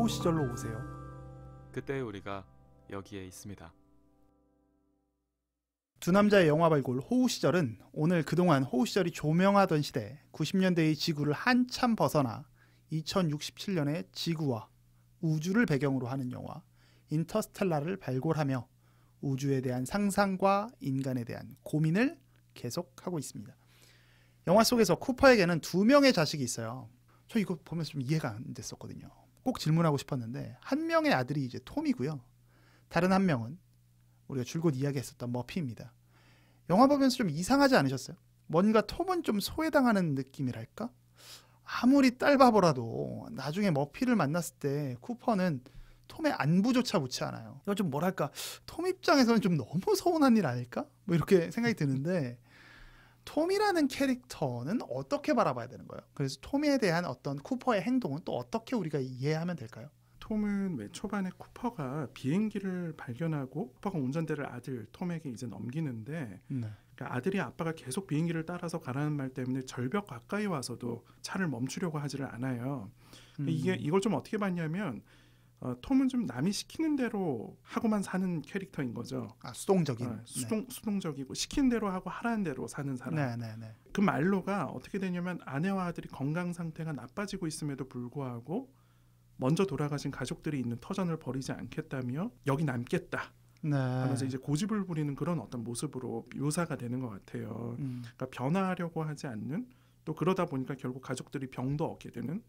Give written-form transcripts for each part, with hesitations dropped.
호우 시절로 오세요. 그때 우리가 여기에 있습니다. 두 남자의 영화 발굴 호우 시절은 오늘 그동안 호우 시절이 조명하던 시대 90년대의 지구를 한참 벗어나 2067년에 지구와 우주를 배경으로 하는 영화 인터스텔라를 발굴하며 우주에 대한 상상과 인간에 대한 고민을 계속하고 있습니다. 영화 속에서 쿠퍼에게는 2명의 자식이 있어요. 저 이거 보면서 좀 이해가 안 됐었거든요. 꼭 질문하고 싶었는데 한 명의 아들이 이제 톰이고요. 다른 한 명은 우리가 줄곧 이야기했었던 머피입니다. 영화 보면서 좀 이상하지 않으셨어요? 뭔가 톰은 좀 소외당하는 느낌이랄까? 아무리 딸바보라도 나중에 머피를 만났을 때 쿠퍼는 톰의 안부조차 묻지 않아요. 이건 좀 뭐랄까, 톰 입장에서는 좀 너무 서운한 일 아닐까? 뭐 이렇게 생각이 드는데 톰이라는 캐릭터는 어떻게 바라봐야 되는 거예요? 그래서 톰에 대한 어떤 쿠퍼의 행동은 또 어떻게 우리가 이해하면 될까요? 톰은 왜 초반에 쿠퍼가 비행기를 발견하고 쿠퍼가 운전대를 아들 톰에게 이제 넘기는데 그러니까 아들이 아빠가 계속 비행기를 따라서 가라는 말 때문에 절벽 가까이 와서도 차를 멈추려고 하지를 않아요. 이걸 좀 어떻게 봤냐면 톰은 좀 남이 시키는 대로 하고만 사는 캐릭터인 거죠. 수동적인. 수동적이고 시키는 대로 하고 하라는 대로 사는 사람. 네. 그 말로가 어떻게 되냐면 아내와 아들이 건강 상태가 나빠지고 있음에도 불구하고 먼저 돌아가신 가족들이 있는 터전을 버리지 않겠다며 여기 남겠다 하면서 이제 고집을 부리는 그런 어떤 모습으로 묘사가 되는 것 같아요. 그러니까 변화하려고 하지 않는, 또 그러다 보니까 결국 가족들이 병도 얻게 되는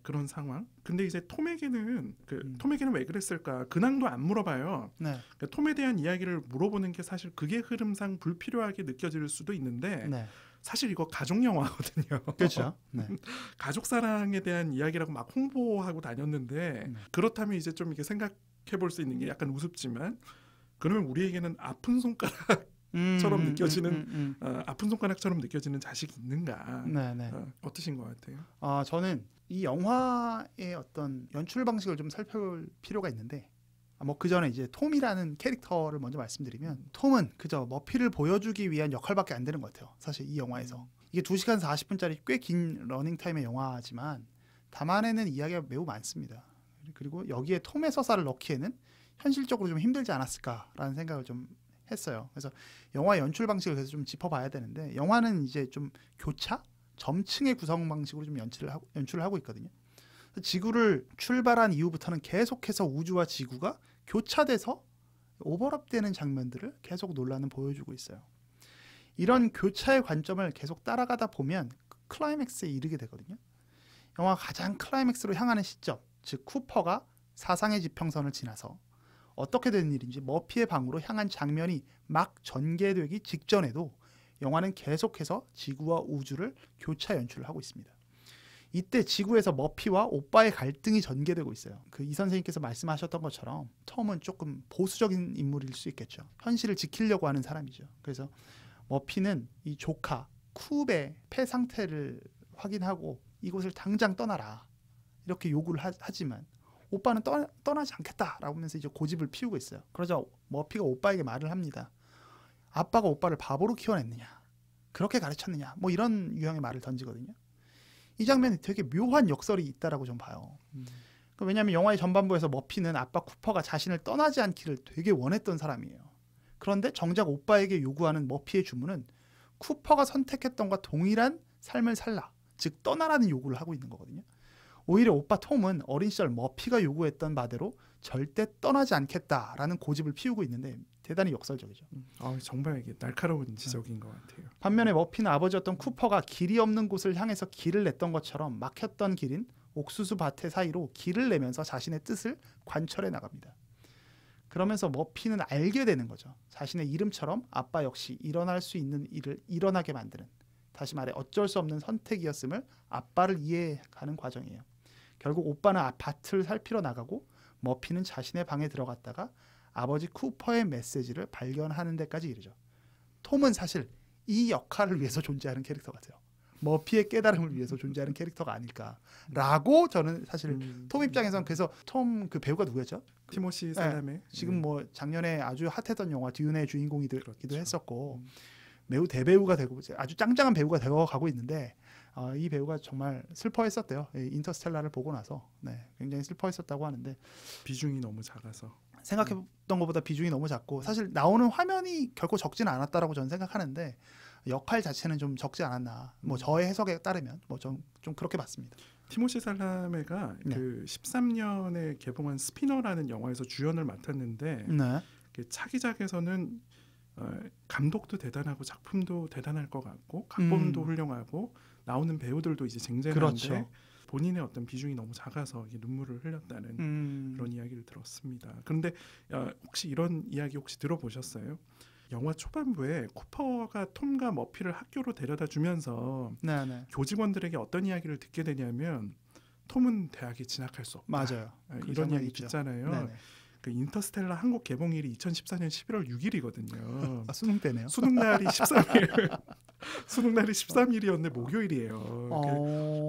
그런 상황. 근데 이제 톰에게는 톰에게는 왜 그랬을까? 근황도 안 물어봐요. 그러니까 톰에 대한 이야기를 물어보는 게 사실 그게 흐름상 불필요하게 느껴질 수도 있는데 사실 이거 가족 영화거든요. 그렇죠. 가족 사랑에 대한 이야기라고 막 홍보하고 다녔는데 그렇다면 이제 좀 이렇게 생각해 볼 수 있는 게 약간 우습지만 그러면 우리에게는 아픈 손가락처럼 느껴지는 아픈 손가락처럼 느껴지는 자식이 있는가? 어떠신 것 같아요? 저는 이 영화의 어떤 연출 방식을 좀 살펴볼 필요가 있는데 그 전에 이제 톰이라는 캐릭터를 먼저 말씀드리면 톰은 그저 머피를 보여주기 위한 역할밖에 안 되는 것 같아요. 사실 이 영화에서 이게 2시간 40분짜리 꽤 긴 러닝타임의 영화지만 담아내는 이야기가 매우 많습니다. 그리고 여기에 톰의 서사를 넣기에는 현실적으로 좀 힘들지 않았을까라는 생각을 좀 했어요. 그래서 영화 연출 방식을 그래서 좀 짚어봐야 되는데 영화는 이제 좀 교차, 점층의 구성 방식으로 좀 연출을 하고 있거든요. 지구를 출발한 이후부터는 계속해서 우주와 지구가 교차돼서 오버랩되는 장면들을 계속 논란은 보여주고 있어요. 이런 교차의 관점을 계속 따라가다 보면 클라이맥스에 이르게 되거든요. 영화 가장 클라이맥스로 향하는 시점, 즉 쿠퍼가 사상의 지평선을 지나서 어떻게 된 일인지 머피의 방으로 향한 장면이 막 전개되기 직전에도 영화는 계속해서 지구와 우주를 교차 연출을 하고 있습니다. 이때 지구에서 머피와 오빠의 갈등이 전개되고 있어요. 이 선생님께서 말씀하셨던 것처럼 톰은 조금 보수적인 인물일 수 있겠죠. 현실을 지키려고 하는 사람이죠. 그래서 머피는 이 조카 쿱의 폐 상태를 확인하고 이곳을 당장 떠나라 이렇게 요구를 하지만 오빠는 떠나지 않겠다라고 하면서 이제 고집을 피우고 있어요. 그러자 머피가 오빠에게 말을 합니다. 아빠가 오빠를 바보로 키워냈느냐, 그렇게 가르쳤느냐, 뭐 이런 유형의 말을 던지거든요. 이 장면이 되게 묘한 역설이 있다라고 좀 봐요. 왜냐하면 영화의 전반부에서 머피는 아빠 쿠퍼가 자신을 떠나지 않기를 되게 원했던 사람이에요. 그런데 정작 오빠에게 요구하는 머피의 주문은 쿠퍼가 선택했던과 동일한 삶을 살라, 즉 떠나라는 요구를 하고 있는 거거든요. 오히려 오빠 톰은 어린 시절 머피가 요구했던 바대로 절대 떠나지 않겠다라는 고집을 피우고 있는데 대단히 역설적이죠. 정말 이게 날카로운 지적인 것 같아요. 반면에 머피는 아버지였던 쿠퍼가 길이 없는 곳을 향해서 길을 냈던 것처럼 막혔던 길인 옥수수 밭의 사이로 길을 내면서 자신의 뜻을 관철해 나갑니다. 그러면서 머피는 알게 되는 거죠. 자신의 이름처럼 아빠 역시 일어날 수 있는 일을 일어나게 만드는, 다시 말해 어쩔 수 없는 선택이었음을 아빠를 이해하는 과정이에요. 결국 오빠는 밭을 살피러 나가고 머피는 자신의 방에 들어갔다가 아버지 쿠퍼의 메시지를 발견하는 데까지 이르죠. 톰은 사실 이 역할을 위해서 존재하는 캐릭터 같아요. 머피의 깨달음을 위해서 존재하는 캐릭터가 아닐까라고 저는 사실 톰 입장에서는. 그래서 톰 그 배우가 누구였죠? 티모시 살라메. 지금 뭐 작년에 아주 핫했던 영화 듀네의 주인공이기도 했었고 매우 대배우가 되고 아주 짱짱한 배우가 되어가고 있는데 이 배우가 정말 슬퍼했었대요. 이 인터스텔라를 보고 나서 굉장히 슬퍼했었다고 하는데 비중이 너무 작아서 생각했던 것보다 비중이 너무 작고 사실 나오는 화면이 결코 적지는 않았다라고 저는 생각하는데 역할 자체는 좀 적지 않았나. 뭐 저의 해석에 따르면 뭐 좀 그렇게 봤습니다. 티모시 살라메가 그 13년에 개봉한 스피너라는 영화에서 주연을 맡았는데 그 차기작에서는 감독도 대단하고 작품도 대단할 것 같고 각본도 훌륭하고 나오는 배우들도 이제 쟁쟁한데 그렇죠. 본인의 어떤 비중이 너무 작아서 눈물을 흘렸다는 그런 이야기를 들었습니다. 그런데 혹시 이런 이야기 혹시 들어보셨어요? 영화 초반부에 쿠퍼가 톰과 머피를 학교로 데려다 주면서 교직원들에게 어떤 이야기를 듣게 되냐면 톰은 대학에 진학할 수 없다. 맞아요. 이런 이야기 듣잖아요. 그 인터스텔라 한국 개봉일이 2014년 11월 6일이거든요. 수능 때네요. 수능날이 13일. 수능날이 13일이었는데 목요일이에요.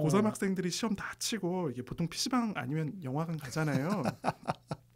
고3 학생들이 시험 다 치고 이게 보통 PC방 아니면 영화관 가잖아요.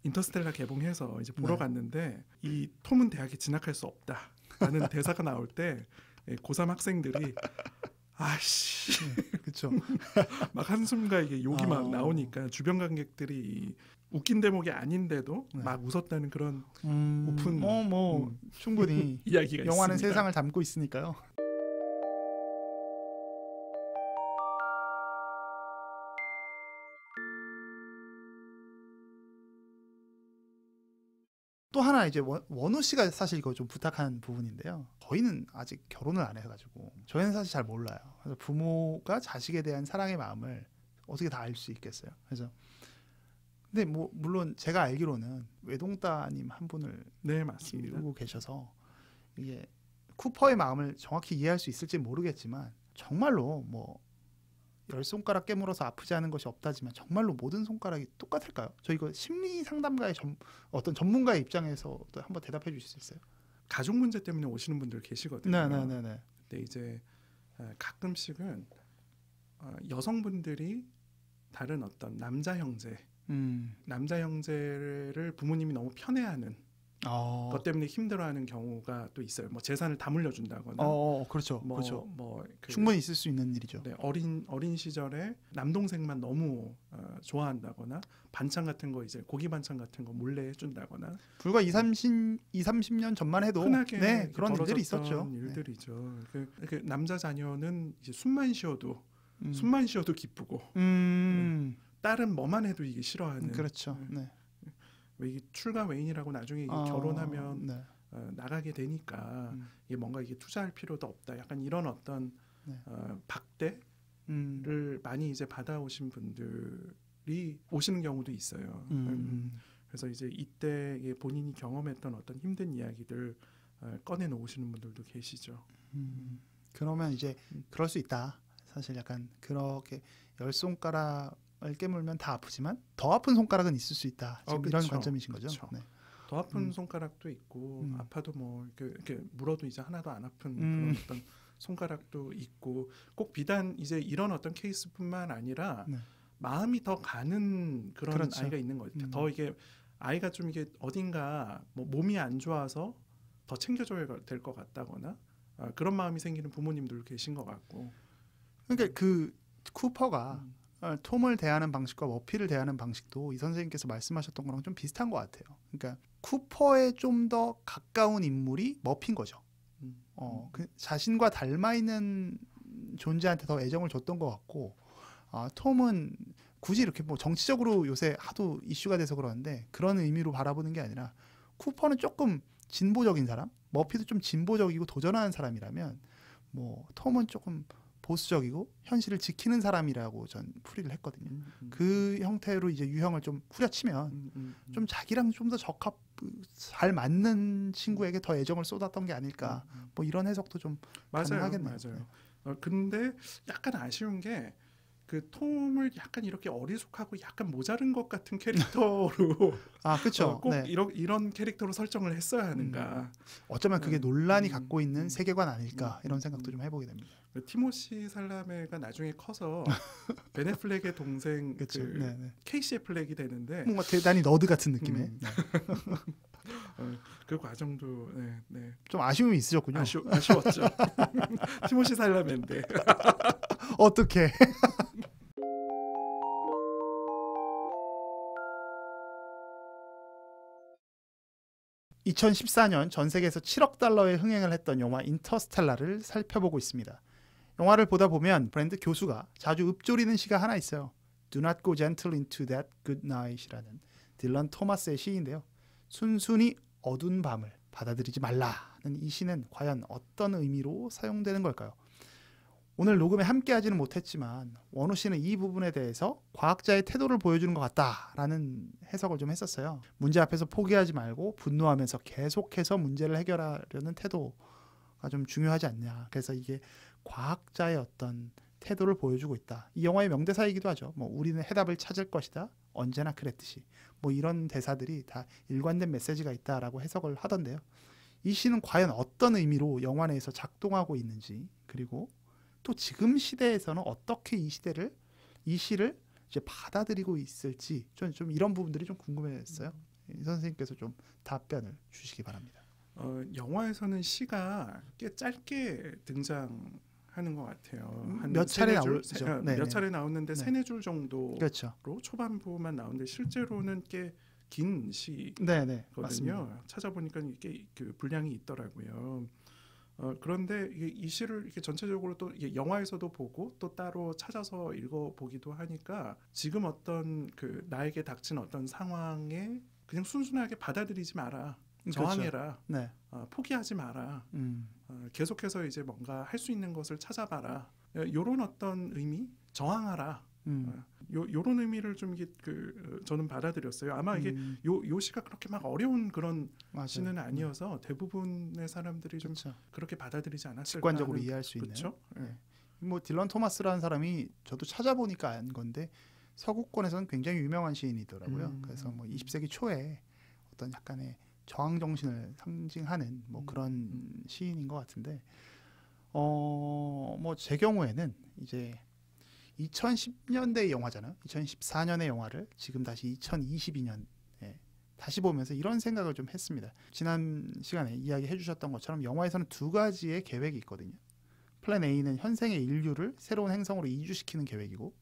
인터스텔라 개봉해서 이제 보러 갔는데 이 톰은 대학에 진학할 수 없다라는 대사가 나올 때 고3 학생들이 아씨, 그렇죠. 막 한숨과 이게 욕이 막 나오니까 주변 관객들이 웃긴 대목이 아닌데도 막 웃었다는 그런 오픈 충분히 이야기가 영화는 있습니다. 세상을 담고 있으니까요. 또 하나 이제 원우 씨가 사실 이거 좀 부탁한 부분인데요. 저희는 아직 결혼을 안 해가지고 저희는 사실 잘 몰라요. 그래서 부모가 자식에 대한 사랑의 마음을 어떻게 다 알 수 있겠어요. 그래서 근데 뭐 물론 제가 알기로는 외동따님 한 분을 맞습니다. 기르고 계셔서 이게 쿠퍼의 마음을 정확히 이해할 수 있을지 모르겠지만 정말로 뭐 10손가락 깨물어서 아프지 않은 것이 없다지만 정말로 모든 손가락이 똑같을까요? 저 이거 심리 상담가의 어떤 전문가의 입장에서 한번 대답해 주실 수 있어요? 가족 문제 때문에 오시는 분들 계시거든요. 네네네. 근데 이제 가끔씩은 여성분들이 다른 어떤 남자 형제를 부모님이 너무 편애하는 것 때문에 힘들어하는 경우가 또 있어요. 뭐 재산을 다 물려준다거나. 그렇죠. 그렇죠. 충분히 있을 수 있는 일이죠. 네, 어린 시절에 남동생만 너무 좋아한다거나 반찬 같은 거 이제 고기 반찬 같은 거 몰래 해준다거나. 불과 30년 전만 해도 흔하게 그런 일들이 있었죠. 일들이죠. 그 남자 자녀는 이제 숨만 쉬어도 기쁘고 딸은 뭐만 해도 이게 싫어하는. 그렇죠. 왜 이게 출가 외인이라고 나중에 이게 결혼하면 나가게 되니까 이게 뭔가 이게 투자할 필요도 없다. 약간 이런 어떤 박대를 많이 이제 받아오신 분들이 오시는 경우도 있어요. 그래서 이제 이때 본인이 경험했던 어떤 힘든 이야기들 꺼내 놓으시는 분들도 계시죠. 그러면 이제 그럴 수 있다. 사실 약간 그렇게 10손가락을 깨물면 다 아프지만 더 아픈 손가락은 있을 수 있다. 지금 이런 관점이신 거죠. 더 아픈 손가락도 있고 아파도 뭐 이렇게 물어도 이제 하나도 안 아픈 그런 어떤 손가락도 있고 꼭 비단 이제 이런 어떤 케이스뿐만 아니라 마음이 더 가는 그런 아이가 있는 거죠. 더 이게 아이가 좀 이게 어딘가 뭐 몸이 안 좋아서 더 챙겨줘야 될 것 같다거나 그런 마음이 생기는 부모님들 계신 것 같고. 그러니까 그 쿠퍼가 톰을 대하는 방식과 머피를 대하는 방식도 이 선생님께서 말씀하셨던 거랑 좀 비슷한 것 같아요. 그러니까 쿠퍼에 좀 더 가까운 인물이 머피인 거죠. 그 자신과 닮아 있는 존재한테 더 애정을 줬던 것 같고, 톰은 굳이 이렇게 뭐 정치적으로 요새 하도 이슈가 돼서 그러는데 그런 의미로 바라보는 게 아니라 쿠퍼는 조금 진보적인 사람, 머피도 좀 진보적이고 도전하는 사람이라면 뭐 톰은 조금 보수적이고 현실을 지키는 사람이라고 전 풀이를 했거든요. 그 형태로 이제 유형을 좀 후려치면 좀 자기랑 좀 더 잘 맞는 친구에게 더 애정을 쏟았던 게 아닐까. 뭐 이런 해석도 좀 가능하겠네요. 맞아요. 근데 약간 아쉬운 게 그 톰을 약간 이렇게 어리숙하고 약간 모자른 것 같은 캐릭터로 그렇죠. 꼭 이런 캐릭터로 설정을 했어야 하는가. 어쩌면 그게 논란이 갖고 있는 세계관 아닐까 이런 생각도 좀 해보게 됩니다. 티모시 살라메가 나중에 커서 벤 애플렉의 동생 케이시 애플렉이 되는데 뭔가 대단히 너드 같은 느낌의 그 과정도 좀 아쉬움이 있으셨군요. 아쉬웠죠. 티모시 살라메인데 어떻게? 2014년 전 세계에서 7억 달러의 흥행을 했던 영화 인터스텔라를 살펴보고 있습니다. 영화를 보다 보면 브랜드 교수가 자주 읊조리는 시가 하나 있어요. Do not go gentle into that good night이라는 딜런 토마스의 시인데요. 순순히 어두운 밤을 받아들이지 말라는 이 시는 과연 어떤 의미로 사용되는 걸까요? 오늘 녹음에 함께하지는 못했지만 원호 씨는 이 부분에 대해서 과학자의 태도를 보여주는 것 같다라는 해석을 좀 했었어요. 문제 앞에서 포기하지 말고 분노하면서 계속해서 문제를 해결하려는 태도가 좀 중요하지 않냐. 그래서 이게 과학자의 어떤 태도를 보여주고 있다. 이 영화의 명대사이기도 하죠. 뭐 우리는 해답을 찾을 것이다. 언제나 그랬듯이. 뭐 이런 대사들이 다 일관된 메시지가 있다라고 해석을 하던데요. 이 시는 과연 어떤 의미로 영화 내에서 작동하고 있는지, 그리고 또 지금 시대에서는 어떻게 이 시를 이제 받아들이고 있을지 좀 이런 부분들이 좀 궁금했어요. 이 선생님께서 좀 답변을 주시기 바랍니다. 영화에서는 시가 꽤 짧게 등장하는 것 같아요. 한 몇 차례 나오죠. 몇 차례 나오는데 네. 3-4줄 정도로 그렇죠. 초반부만 나오는데 실제로는 꽤 긴 시거든요. 맞습니다. 찾아보니까 이게 그 분량이 있더라고요. 그런데 이 시를 이렇게 전체적으로 또 이게 영화에서도 보고 또 따로 찾아서 읽어보기도 하니까 지금 어떤 그 나에게 닥친 어떤 상황에 그냥 순순하게 받아들이지 마라, 저항해라, 그렇죠. 네. 포기하지 마라, 계속해서 이제 뭔가 할 수 있는 것을 찾아봐라, 이런 어떤 의미, 저항하라, 요런 의미를 좀 이게 저는 받아들였어요. 아마 이게 요 시가 그렇게 막 어려운 그런 맞아요. 시는 아니어서 대부분의 사람들이 좀 그렇죠. 그렇게 받아들이지 않았을까. 직관적으로 이해할 수 있는. 그렇죠. 네. 뭐 딜런 토마스라는 사람이 저도 찾아보니까 안 건데 서구권에서는 굉장히 유명한 시인이더라고요. 그래서 뭐 20세기 초에 어떤 약간의 저항 정신을 상징하는 뭐 그런 시인인 것 같은데, 뭐 제 경우에는 이제 2010년대 영화잖아요. 2014년의 영화를 지금 다시 2022년에 다시 보면서 이런 생각을 좀 했습니다. 지난 시간에 이야기해 주셨던 것처럼 영화에서는 두 가지의 계획이 있거든요. 플랜 A는 현생의 인류를 새로운 행성으로 이주시키는 계획이고,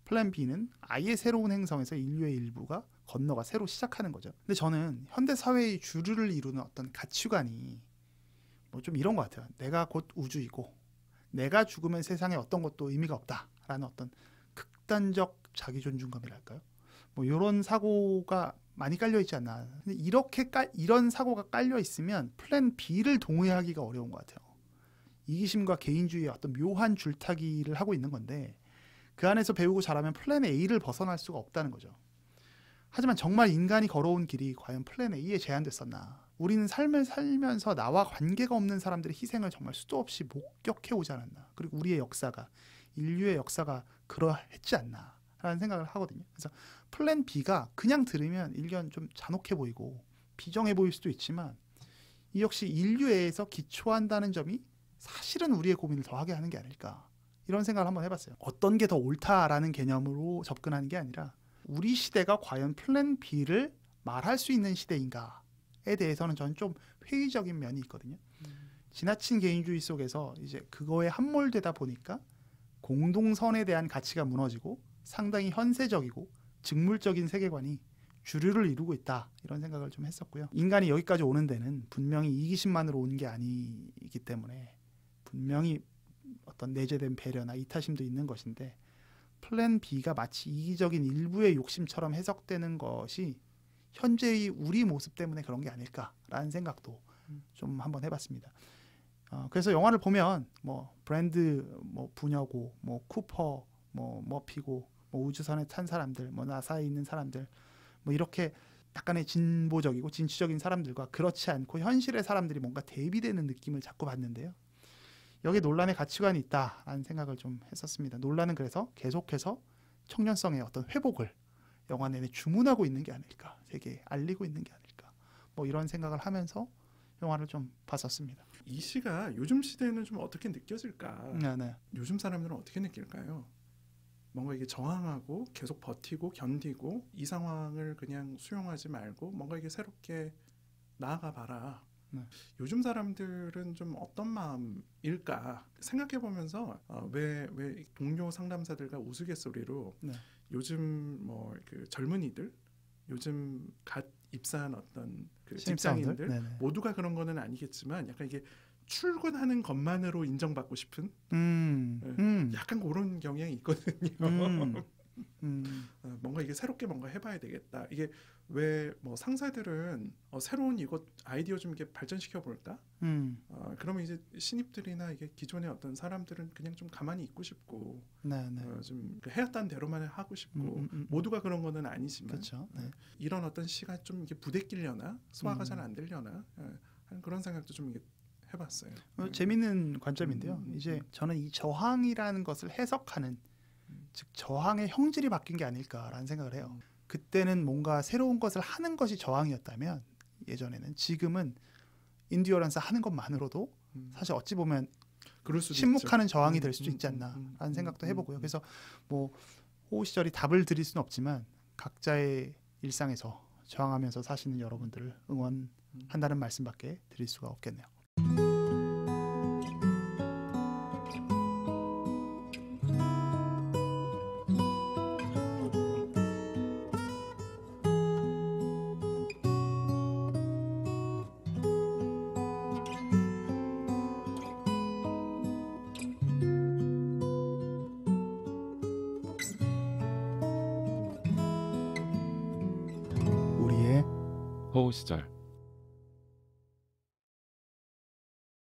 플랜 B는 아예 새로운 행성에서 인류의 일부가 건너가 새로 시작하는 거죠. 근데 저는 현대 사회의 주류를 이루는 어떤 가치관이 뭐 좀 이런 것 같아요. 내가 곧 우주이고 내가 죽으면 세상에 어떤 것도 의미가 없다라는 어떤 극단적 자기 존중감이랄까요? 뭐 이런 사고가 많이 깔려 있지 않나. 근데 이런 사고가 깔려 있으면 플랜 B를 동의하기가 어려운 것 같아요. 이기심과 개인주의의 어떤 묘한 줄타기를 하고 있는 건데, 그 안에서 배우고 자라면 플랜 A를 벗어날 수가 없다는 거죠. 하지만 정말 인간이 걸어온 길이 과연 플랜 A에 제한됐었나? 우리는 삶을 살면서 나와 관계가 없는 사람들의 희생을 정말 수도 없이 목격해 오지 않았나? 그리고 우리의 역사가, 인류의 역사가 그러했지 않나? 라는 생각을 하거든요. 그래서 플랜 B가 그냥 들으면 일견 좀 잔혹해 보이고 비정해 보일 수도 있지만, 이 역시 인류애에서 기초한다는 점이 사실은 우리의 고민을 더하게 하는 게 아닐까, 이런 생각을 한번 해봤어요. 어떤 게 더 옳다라는 개념으로 접근하는 게 아니라 우리 시대가 과연 플랜 B를 말할 수 있는 시대인가에 대해서는 저는 좀 회의적인 면이 있거든요. 지나친 개인주의 속에서 이제 그거에 함몰되다 보니까 공동선에 대한 가치가 무너지고 상당히 현세적이고 직물적인 세계관이 주류를 이루고 있다, 이런 생각을 좀 했었고요. 인간이 여기까지 오는 데는 분명히 이기심만으로 온 게 아니기 때문에 분명히 어떤 내재된 배려나 이타심도 있는 것인데, 플랜 B가 마치 이기적인 일부의 욕심처럼 해석되는 것이 현재의 우리 모습 때문에 그런 게 아닐까라는 생각도 좀 한번 해봤습니다. 그래서 영화를 보면 뭐 브랜드, 뭐 부녀고, 뭐 쿠퍼, 뭐 머피고, 뭐 우주선에 탄 사람들, 뭐 나사에 있는 사람들, 뭐 이렇게 약간의 진보적이고 진취적인 사람들과 그렇지 않고 현실의 사람들이 뭔가 대비되는 느낌을 자꾸 받는데요. 여기 논란의 가치관이 있다라는 생각을 좀 했었습니다. 논란은 그래서 계속해서 청년성의 어떤 회복을 영화 내내 주문하고 있는 게 아닐까, 세계에 알리고 있는 게 아닐까, 뭐 이런 생각을 하면서 영화를 좀 봤었습니다. 이 시가 요즘 시대에는 좀 어떻게 느껴질까? 네. 요즘 사람들은 어떻게 느낄까요? 뭔가 이게 저항하고 계속 버티고 견디고 이 상황을 그냥 수용하지 말고 뭔가 이게 새롭게 나아가 봐라. 네. 요즘 사람들은 좀 어떤 마음일까 생각해 보면서 왜 동료 상담사들과 우스갯소리로 네. 요즘 뭐 그 젊은이들, 요즘 갓 입사한 어떤 그 신입사원들? 직장인들 네네. 모두가 그런 거는 아니겠지만 약간 이게 출근하는 것만으로 인정받고 싶은 약간 그런 경향이 있거든요. 뭔가 이게 새롭게 뭔가 해봐야 되겠다. 이게 왜 뭐 상사들은 새로운 이것 아이디어 좀 이렇게 발전시켜 볼까? 그러면 이제 신입들이나 이게 기존의 어떤 사람들은 그냥 좀 가만히 있고 싶고, 네네. 좀 해왔던 대로만 하고 싶고, 모두가 그런 거는 아니지만, 그렇죠. 네. 이런 어떤 시간 좀 이게 부대끼려나 소화가 잘 안 되려나 하는 그런 생각도 좀 이게 해봤어요. 재밌는 관점인데요. 이제 저는 이 저항이라는 것을 해석하는 즉 저항의 형질이 바뀐 게 아닐까라는 생각을 해요. 그때는 뭔가 새로운 것을 하는 것이 저항이었다면 예전에는 지금은 인디어런스 하는 것만으로도 사실 어찌 보면 그럴 수도 침묵하는 있죠. 저항이 될 수도 있지 않나라는 생각도 해보고요. 그래서 뭐 호우 시절이 답을 드릴 수는 없지만 각자의 일상에서 저항하면서 사시는 여러분들을 응원한다는 말씀밖에 드릴 수가 없겠네요. 우리의 호우 시절